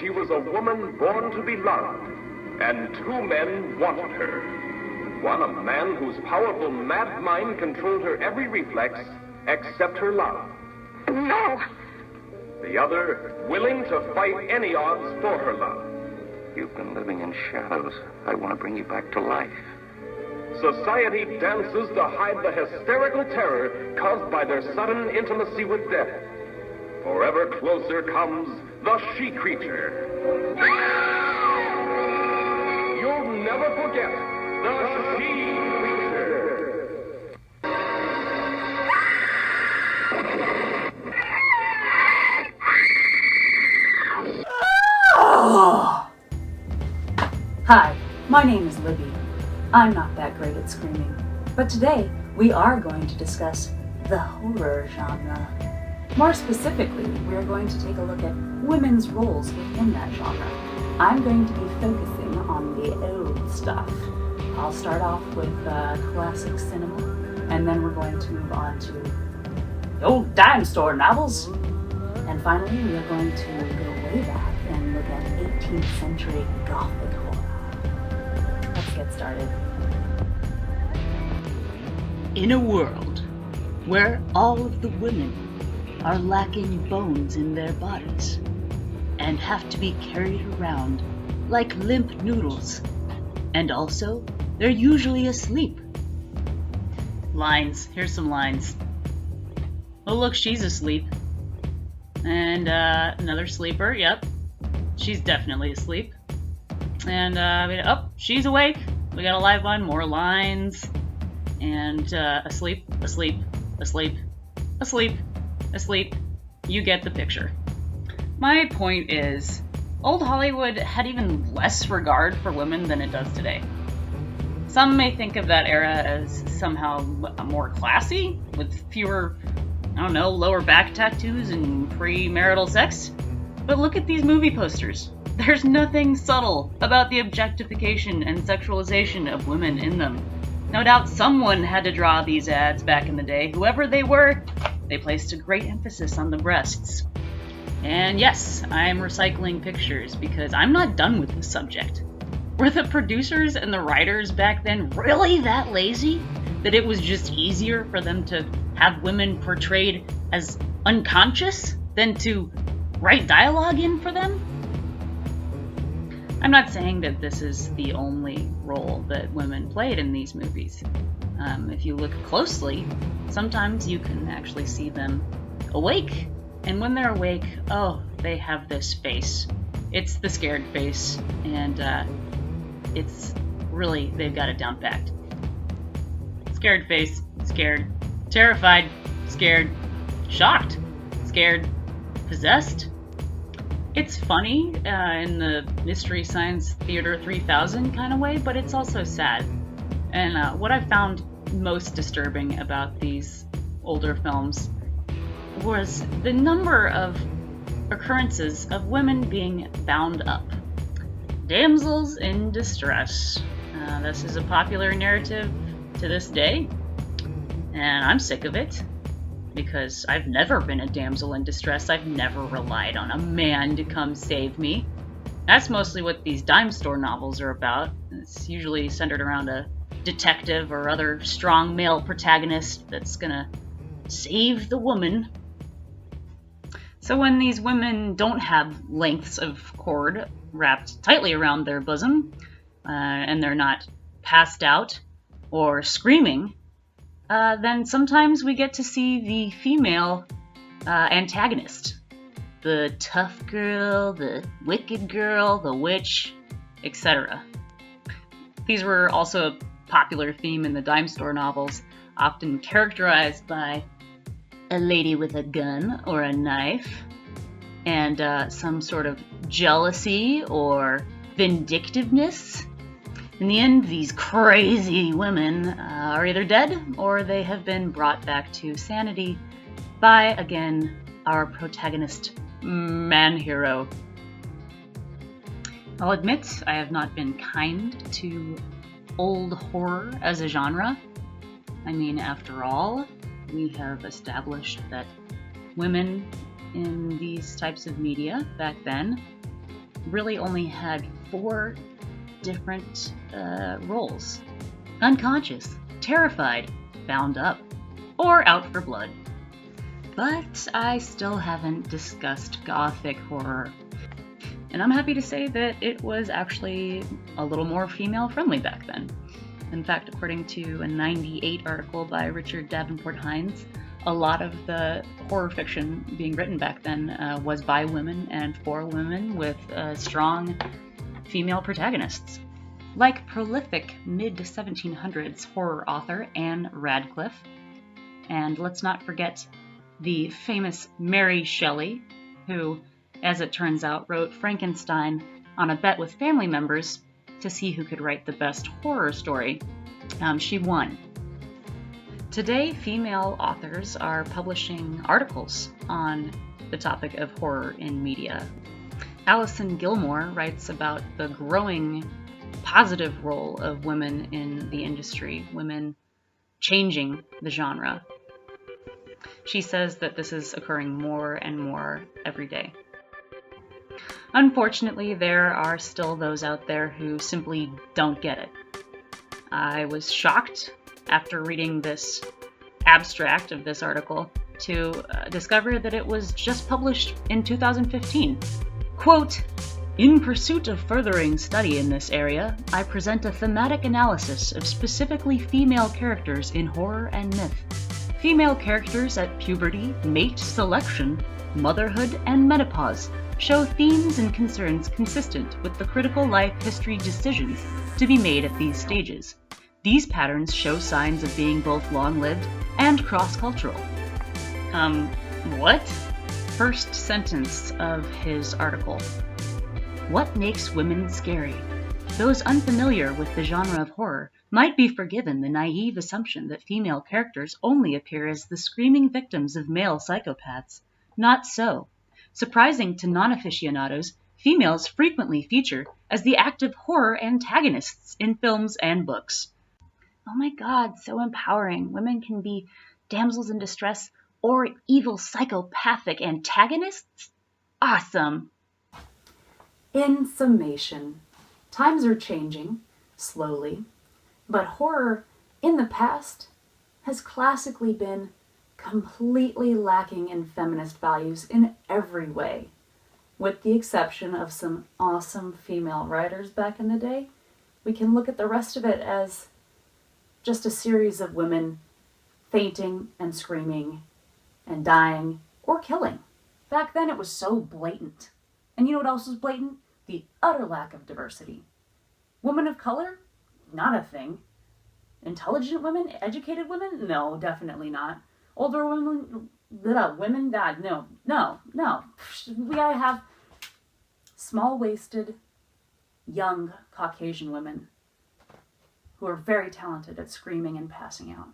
she was a woman born to be loved, and two men wanted her. One, a man whose powerful mad mind controlled her every reflex except her love. No! The other, willing to fight any odds for her love. You've been living in shadows. I want to bring you back to life. Society dances to hide the hysterical terror caused by their sudden intimacy with death. Forever closer comes the she-creature. You'll never forget the she-creature. Hi, my name is Libby. I'm not that great at screaming, but today we are going to discuss the horror genre. More specifically, we are going to take a look at women's roles within that genre. I'm going to be focusing on the old stuff. I'll start off with classic cinema, and then we're going to move on to the old dime store novels. And finally, we are going to go way back and look at 18th century Gothic horror. Let's get started. In a world where all of the women are lacking bones in their bodies and have to be carried around like limp noodles, and also they're usually asleep. Lines. Here's some lines. Oh look, she's asleep. And another sleeper, yep. She's definitely asleep. And oh, she's awake. We got a live one, more lines. And asleep, asleep, asleep, asleep, asleep. You get the picture. My point is, old Hollywood had even less regard for women than it does today. Some may think of that era as somehow more classy, with fewer, lower back tattoos and premarital sex. But look at these movie posters. There's nothing subtle about the objectification and sexualization of women in them. No doubt someone had to draw these ads back in the day. Whoever they were, they placed a great emphasis on the breasts. And yes, I'm recycling pictures because I'm not done with this subject. Were the producers and the writers back then really that lazy that it was just easier for them to have women portrayed as unconscious than to write dialogue in for them? I'm not saying that this is the only role that women played in these movies. If you look closely, sometimes you can actually see them awake. And when they're awake, they have this face. It's the scared face, and it's really, they've got it down packed. Scared face, scared, terrified, scared, shocked, scared, possessed. It's funny in the Mystery Science Theater 3000 kind of way, but it's also sad. And what I found most disturbing about these older films was the number of occurrences of women being bound up. Damsels in distress. This is a popular narrative to this day, and I'm sick of it. Because I've never been a damsel in distress. I've never relied on a man to come save me. That's mostly what these dime store novels are about. It's usually centered around a detective or other strong male protagonist that's gonna save the woman. So when these women don't have lengths of cord wrapped tightly around their bosom, and they're not passed out or screaming, then sometimes we get to see the female antagonist. The tough girl, the wicked girl, the witch, etc. These were also a popular theme in the dime store novels, often characterized by a lady with a gun or a knife, and some sort of jealousy or vindictiveness. In the end, these crazy women are either dead or they have been brought back to sanity by, again, our protagonist man hero. I'll admit I have not been kind to old horror as a genre. I mean, after all, we have established that women in these types of media back then really only had 4 different roles: unconscious, terrified, bound up, or out for blood. But I still haven't discussed gothic horror. And I'm happy to say that it was actually a little more female-friendly back then. In fact, according to a '98 article by Richard Davenport Hines, a lot of the horror fiction being written back then was by women and for women with strong female protagonists. Like prolific mid-1700s horror author Anne Radcliffe, and let's not forget the famous Mary Shelley, who, as it turns out, wrote Frankenstein on a bet with family members to see who could write the best horror story. She won. Today, female authors are publishing articles on the topic of horror in media. Alison Gilmore writes about the growing positive role of women in the industry, women changing the genre. She says that this is occurring more and more every day. Unfortunately, there are still those out there who simply don't get it. I was shocked after reading this abstract of this article to discover that it was just published in 2015. Quote, "In pursuit of furthering study in this area, I present a thematic analysis of specifically female characters in horror and myth. Female characters at puberty, mate selection, motherhood, and menopause show themes and concerns consistent with the critical life history decisions to be made at these stages. These patterns show signs of being both long-lived and cross-cultural." What? First sentence of his article. What makes women scary? Those unfamiliar with the genre of horror might be forgiven the naive assumption that female characters only appear as the screaming victims of male psychopaths. Not so. Surprising to non-aficionados, females frequently feature as the active horror antagonists in films and books. Oh my God, so empowering. Women can be damsels in distress or evil psychopathic antagonists? Awesome. In summation, times are changing, slowly, but horror in the past has classically been completely lacking in feminist values in every way. With the exception of some awesome female writers back in the day, we can look at the rest of it as just a series of women fainting and screaming and dying or killing. Back then it was so blatant. And you know what else was blatant? The utter lack of diversity. Women of color? Not a thing. Intelligent women? Educated women? No, definitely not. Older women? Women? God, no. We gotta have small-waisted, young Caucasian women who are very talented at screaming and passing out.